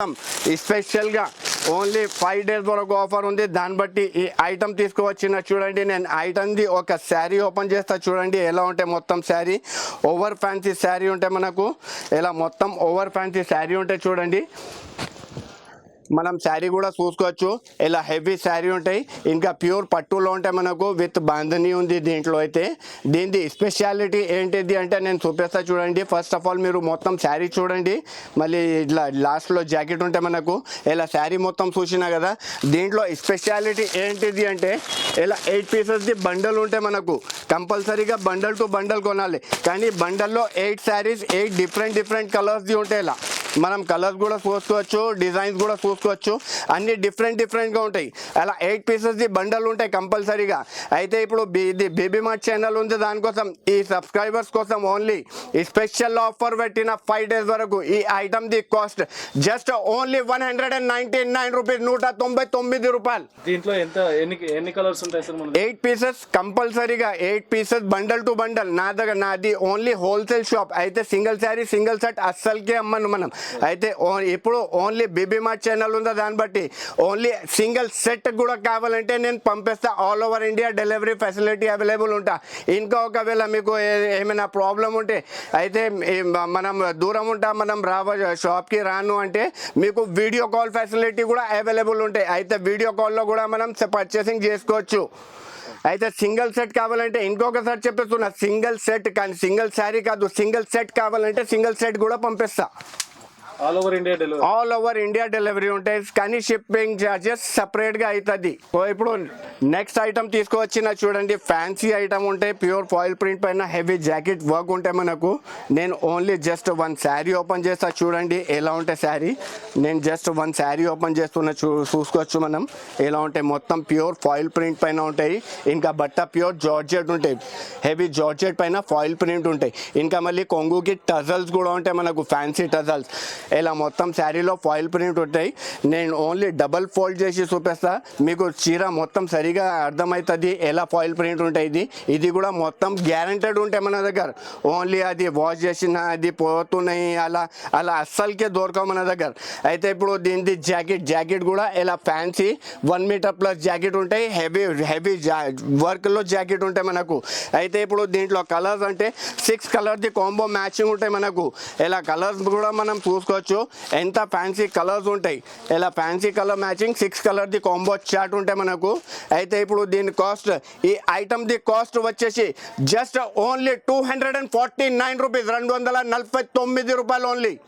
స్పెషల్గా only 5 days వరకు offer ఉంది. దాన్ని బట్టి ఈ ఐటమ్ తీసుకువచ్చిన చూడండి. నేను ఐటమ్ది ఒక శారీ ఓపెన్ చేస్తా చూడండి ఎలా ఉంటాయి. మొత్తం శారీ ఓవర్ ఫ్యాన్సీ శారీ ఉంటాయి మనకు. ఇలా మొత్తం ఓవర్ ఫ్యాన్సీ శారీ ఉంటాయి చూడండి. మనం శారీ కూడా చూసుకోవచ్చు. ఇలా హెవీ శారీ ఉంటాయి. ఇంకా ప్యూర్ పట్టులో ఉంటాయి మనకు. విత్ బాంధనీ ఉంది దీంట్లో. అయితే దీనిది స్పెషాలిటీ ఏంటిది అంటే నేను చూపిస్తా చూడండి. ఫస్ట్ ఆఫ్ ఆల్ మీరు మొత్తం శారీ చూడండి. మళ్ళీ ఇట్లా లాస్ట్లో జాకెట్ ఉంటే మనకు. ఇలా శారీ మొత్తం చూసినా కదా. దీంట్లో స్పెషాలిటీ ఏంటిది అంటే ఇలా 8 pieces బండల్ ఉంటాయి మనకు. కంపల్సరీగా బండల్ టు బండల్ కొనాలి. కానీ బండల్లో 8 sarees 8 డిఫరెంట్ కలర్స్ది ఉంటాయి. ఇలా మనం కలర్స్ కూడా చూసుకోవచ్చు, డిజైన్స్ కూడా చూసుకోవచ్చు. అన్ని డిఫరెంట్గా ఉంటాయి. అలా 8 pieces బండల్ ఉంటాయి కంపల్సరీగా. అయితే ఇప్పుడు ఇది బేబీ మార్ట్ ఛానల్ ఉంది. దానికోసం ఈ సబ్స్క్రైబర్స్ కోసం ఓన్లీ ఈ స్పెషల్ ఆఫర్ పెట్టిన 5 days వరకు ఈ ఐటమ్ది కాస్ట్ జస్ట్ ఓన్లీ 199 రూపీస్, 199 రూపాయలు. దీంట్లో ఎన్ని కలర్స్ ఉంటాయి సార్? 8 pieces కంపల్సరీగా 8 pieces బండల్ టు బండల్. నాది ఓన్లీ హోల్సేల్ షాప్. అయితే సింగిల్ శారీ సింగిల్ సెట్ అస్సలకే అమ్మను మనం. అయితే ఇప్పుడు ఓన్లీ బేబీ మార్ట్ ఛానల్ ఉందా, దాన్ని బట్టి ఓన్లీ సింగిల్ సెట్ కూడా కావాలంటే నేను పంపిస్తా. All over India delivery facility available ఉంటా. ఇంకా ఒకవేళ మీకు ఏమైనా ప్రాబ్లం ఉంటే అయితే మనం దూరం ఉంటా, మనం షాప్కి రాను అంటే మీకు వీడియో కాల్ ఫెసిలిటీ కూడా అవైలబుల్ ఉంటాయి. అయితే వీడియో కాల్లో కూడా మనం పర్చేసింగ్ చేసుకోవచ్చు. అయితే సింగిల్ సెట్ కావాలంటే ఇంకొకసారి చెప్పేస్తున్నా, సింగిల్ సెట్ కానీ సింగిల్ శారీ కాదు, సింగిల్ సెట్ కావాలంటే సింగిల్ సెట్ కూడా పంపిస్తా. ఆల్ ఓవర్ ఇండియా డెలివరీ ఉంటాయి. కానీ షిప్పింగ్ చార్జెస్ సపరేట్గా అవుతుంది. సో ఇప్పుడు నెక్స్ట్ ఐటమ్ తీసుకువచ్చిన చూడండి. ఫ్యాన్సీ ఐటమ్ ఉంటాయి. ప్యూర్ ఫాయిల్ ప్రింట్ పైన హెవీ జాకెట్ వర్క్ ఉంటాయి మనకు. నేను ఓన్లీ జస్ట్ 1 శారీ ఓపెన్ చేస్తా చూడండి ఎలా ఉంటాయి శారీ. నేను జస్ట్ 1 శారీ ఓపెన్ చేస్తున్నా చూసుకోవచ్చు మనం ఎలా ఉంటాయి. మొత్తం ప్యూర్ ఫాయిల్ ప్రింట్ పైన ఉంటాయి. ఇంకా బట్ట ప్యూర్ జార్జెట్ ఉంటాయి. హెవీ జార్జెట్ పైన ఫాయిల్ ప్రింట్ ఉంటాయి. ఇంకా మళ్ళీ కొంగుకి టజల్స్ కూడా ఉంటాయి మనకు, ఫ్యాన్సీ టజల్స్. ఇలా మొత్తం శారీలో ఫాయిల్ ప్రింట్ ఉంటాయి. నేను ఓన్లీ డబల్ ఫోల్డ్ చేసి చూపిస్తా మీకు. చీర మొత్తం సరిగా అర్థమవుతుంది ఎలా ఫాయిల్ ప్రింట్ ఉంటాయి. ఇది కూడా మొత్తం గ్యారంటెడ్ ఉంటాయి మన దగ్గర. ఓన్లీ అది వాష్ చేసిన అది పోతున్నాయి అలా అస్సలకే దొరకవు మన దగ్గర. అయితే ఇప్పుడు దీనిది జాకెట్ కూడా ఇలా ఫ్యాన్సీ 1 meter ప్లస్ జాకెట్ ఉంటాయి. హెవీ వర్క్లో జాకెట్ ఉంటాయి మనకు. అయితే ఇప్పుడు దీంట్లో కలర్స్ అంటే 6 కలర్ది కాంబో మ్యాచింగ్ ఉంటాయి మనకు. ఇలా కలర్స్ కూడా మనం చూసుకోవచ్చు ఎంత ఫ్యాన్సీ కలర్స్ ఉంటాయి. ఇలా ఫ్యాన్సీ కలర్ మ్యాచింగ్ 6 కలర్ది కాంబో చార్ట్ ఉంటాయి మనకు. అయితే ఇప్పుడు దీని కాస్ట్, ఈ ఐటమ్ది కాస్ట్ వచ్చేసి జస్ట్ ఓన్లీ 249 రూపీస్, 249 రూపాయలు ఓన్లీ.